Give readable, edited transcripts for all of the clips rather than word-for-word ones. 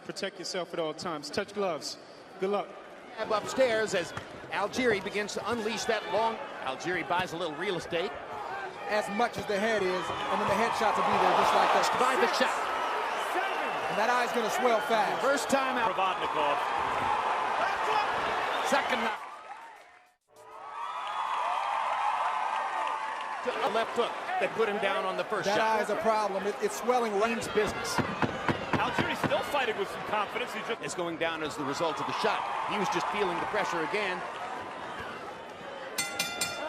Protect yourself at all times. Touch gloves. Good luck. Upstairs as Algieri begins to unleash that long. Algieri buys a little real estate. As much as the head is, and then the headshots will be there just like that. By the shot. And that eye's going to swell fast. First time out. Provodnikov. Second knock. A left hook that put him down on the first shot. That eye's a problem. It's swelling Lane's business. Algieri still fighting with some confidence. He just is going down as the result of the shot. He was just feeling the pressure again.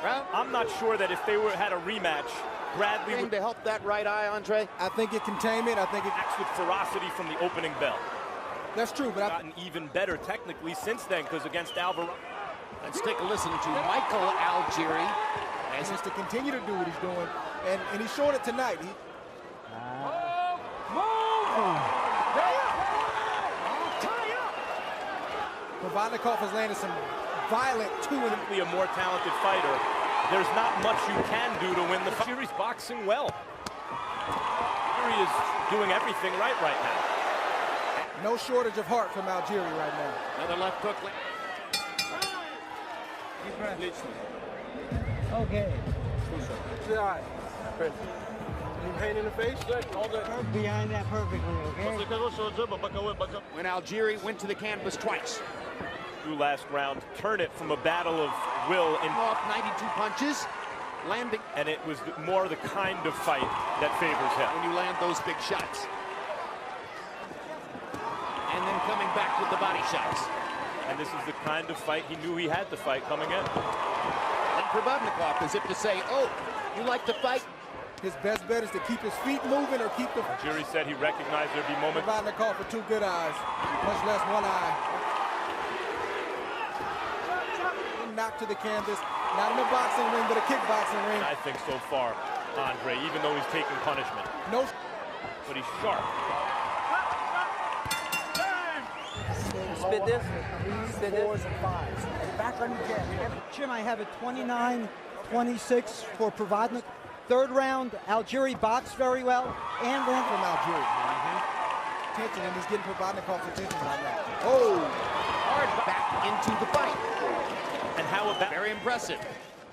Well, I'm not sure that if they had a rematch, Bradley would to help that right eye, Andre. I think it contained it. I think it acts with ferocity from the opening bell. That's true, but I've gotten even better technically since then, because against Alvarado. Let's take a listen to Michael Algieri. As is to continue to do what he's doing, and he showed it tonight. Provodnikov has landed some violent a more talented fighter. There's not much you can do to win the fight. Algieri's boxing well. He is doing everything right now. No shortage of heart from Algieri right now. Another left hook. Okay. Yeah. Pain in the face? All good. Behind that perfectly, okay? When Algieri went to the canvas twice. Last round, turn it from a battle of will in off 92 punches, landing, and it was more the kind of fight that favors him. When you land those big shots, and then coming back with the body shots, and this is the kind of fight he knew he had to fight coming in. And Provodnikov, as if to say, "Oh, you like to fight." His best bet is to keep his feet moving or keep the. Algieri said he recognized there'd be moments. Provodnikov for two good eyes, much less one eye. Knocked to the canvas, not in a boxing ring, but a kickboxing ring. I think so far, Andre, even though he's taking punishment. No. But he's sharp. Spit this. Spit this. And fives. Back on the jab. Jim, I have a 29-26 for Provodnikov. Third round, Algieri boxed very well and went from Algieri. Attention, and he's getting Provodnikov's attention right now. Oh! Hard back into the fight. And how about very impressive.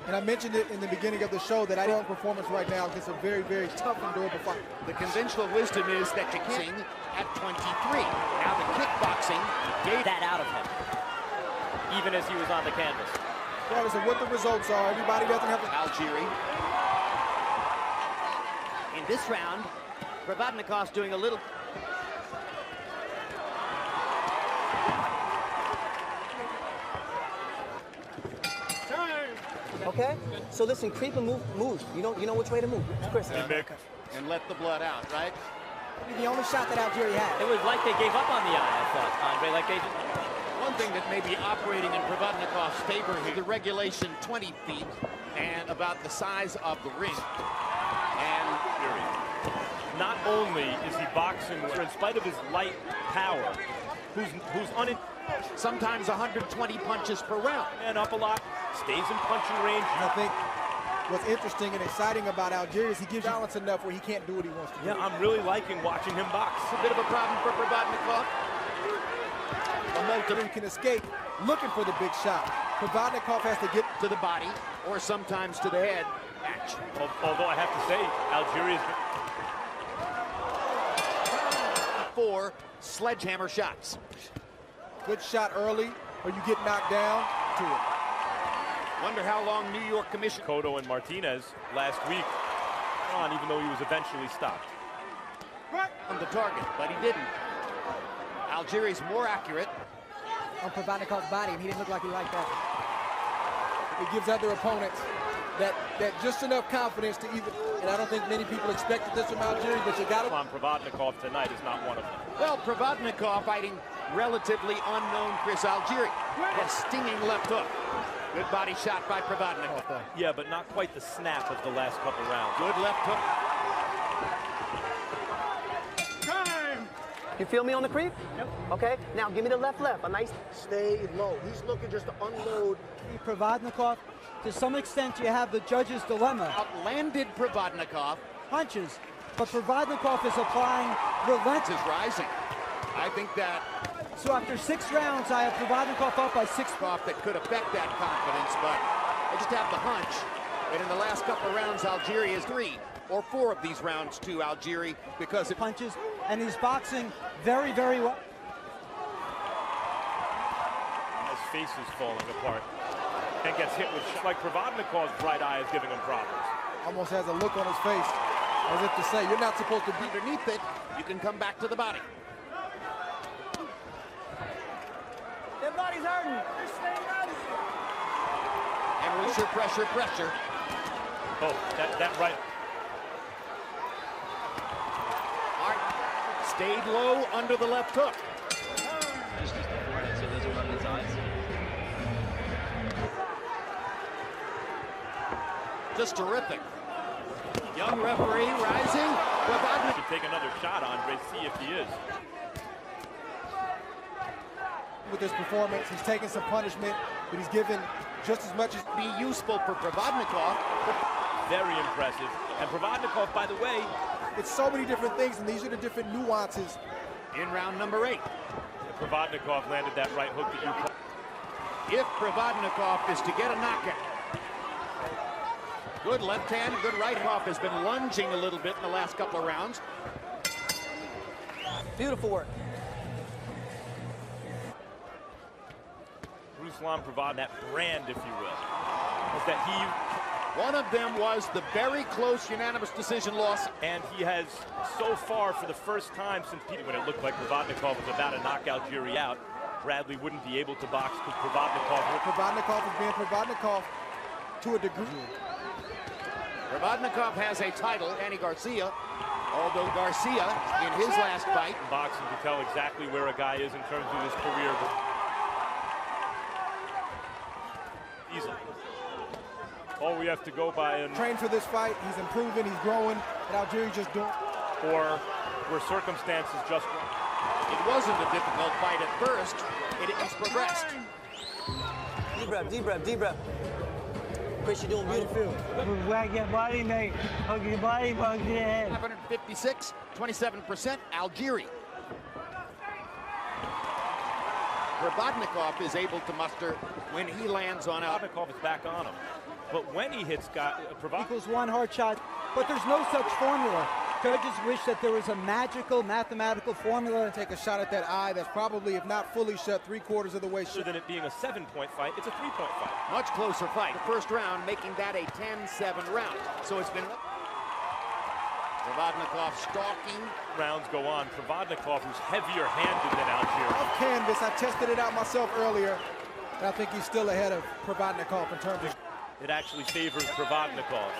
And I mentioned it in the beginning of the show that I don't performance right now against a very, very tough and durable fight. The conventional wisdom is that you can't at 23. Now the kickboxing gave that out of him, even as he was on the canvas. Regardless of what the results are, everybody doesn't have to. Algieri. In this round, Provodnikov's doing a little. Okay? So listen, creep and move. You know which way to move. Chris. And let the blood out, right? The only shot that Algieri had. It was like they gave up on the eye, I thought, Andre, like they just... One thing that may be operating in Provodnikov's favor here, the regulation 20 feet and about the size of the ring. And not only is he boxing, in spite of his light power, who's sometimes 120 punches per round. And up a lot, stays in punching range. I think what's interesting and exciting about Algieri is he gives you balance enough where he can't do what he wants to do. Yeah, I'm really liking watching him box. It's a bit of a problem for Provodnikov. Momentum can escape looking for the big shot. Provodnikov has to get to the body or sometimes to the head. Although I have to say, Algieri is 4 sledgehammer shots. Good shot early, or you get knocked down to it. Wonder how long New York Commissioner Cotto and Martinez last week on, even though he was eventually stopped. On the target, but he didn't. Algieri's more accurate on Provodnikov's body, and he didn't look like he liked that. It gives other opponents that just enough confidence to either, and I don't think many people expected this from Algieri, but you got to. On Provodnikov tonight is not one of them. Well, Provodnikov fighting relatively unknown Chris Algieri. A stinging left hook. Good body shot by Provodnikov. Yeah, but not quite the snap of the last couple rounds. Good left hook. You feel me on the creep? Yep. Okay, now give me the left, a nice... Stay low. He's looking just to unload. Provodnikov, to some extent you have the judge's dilemma. Outlanded Provodnikov. Punches, but Provodnikov is applying relentless. Is rising. I think that So after 6 rounds, I have Provodnikov up by 6. that could affect that confidence, but I just have the hunch that in the last couple of rounds, Algieri is 3 or 4 of these rounds to Algieri because it Punches, and he's boxing very, very well. His face is falling apart and gets hit with shots. Like Provodnikov's right eye is giving him problems. Almost has a look on his face as if to say, you're not supposed to be. underneath it, you can come back to the body. Their body's hurting. And pressure, pressure, pressure. Oh, that right. All right, stayed low under the left hook. Just terrific. Young referee rising. Should take another shot, Andre, see if he is. With this performance, he's taking some punishment, but he's given just as much as. Be useful for Provodnikov. Very impressive. And Provodnikov, by the way, It's so many different things, and these are the different nuances. In round number 8. Provodnikov landed that right hook that you called. If Provodnikov is to get a knockout. Good left hand, good right. Hoff has been lunging a little bit in the last couple of rounds. Beautiful work. Ruzlan Provodnikov, that brand, if you will, is that One of them was the very close unanimous decision loss. and he has so far, for the first time since when it looked like Provodnikov was about to knock Algieri out, Bradley wouldn't be able to box because Provodnikov. Provodnikov is being Provodnikov to a degree. Provodnikov has a title, Andy Garcia, although Garcia, in his last fight, Boxing to tell exactly where a guy is in terms of his career. Easily. All we have to go by and Trained for this fight, he's improving, he's growing, and Algieri just doing. or where circumstances just it wasn't a difficult fight at first. It has progressed. Deep breath, deep breath, deep breath. Chris, you're doing beautiful. Whack your body, mate. Hug your body, hug your head. 556, 27%, Algieri. Provodnikov is able to muster when he lands on out. Provodnikov is back on him. But when he hits Provodnikov, Equals 1 hard shot, but there's no such formula. Judges wish that there was a magical mathematical formula. Take a shot at that eye that's probably, if not fully shut, 3/4 of the way rather shut. than it being a 7-point fight, it's a 3-point fight. Much closer fight. The first round making that a 10-7 round. So it's been Provodnikov stalking. Rounds go on. Provodnikov, who's heavier-handed than Algieri. Off canvas, I tested it out myself earlier, and I think he's still ahead of Provodnikov in terms of. It actually favors Provodnikov.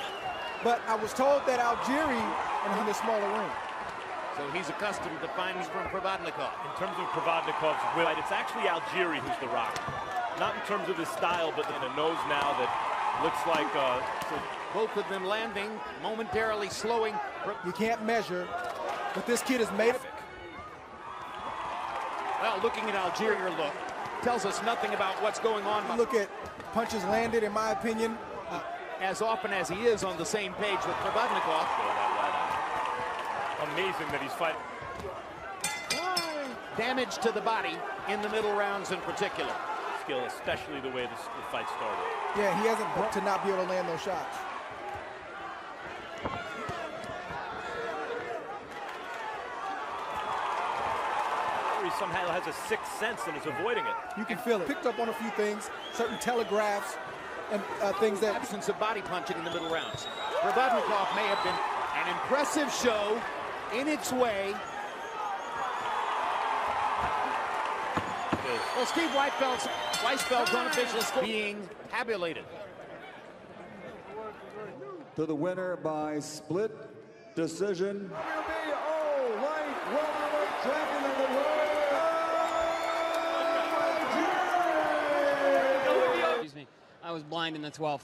But I was told that Algieri in the smaller ring. So he's accustomed to finding from Provodnikov. In terms of Provodnikov's will, it's actually Algieri who's the rock. Not in terms of his style, but in a nose now that looks like Both of them landing, momentarily slowing. You can't measure, but this kid is made of. Well, looking at Algieri look tells us nothing about what's going on. Look at punches landed, in my opinion. As often as he is on the same page with Provodnikov. amazing that he's fighting. Damage to the body in the middle rounds in particular. Skill, especially the way the fight started. Yeah, he hasn't broke to not be able to land those shots. He somehow has a sixth sense and is avoiding it. You can feel it. Picked up on a few things, certain telegraphs, and things that. Absence of body punching in the middle rounds. Provodnikov may have been an impressive show in its way. Well, Steve Weisfeld's unofficial score being tabulated. To the winner by split decision. WBO light welterweight champion of the world. Excuse me, I was blind in the 12th.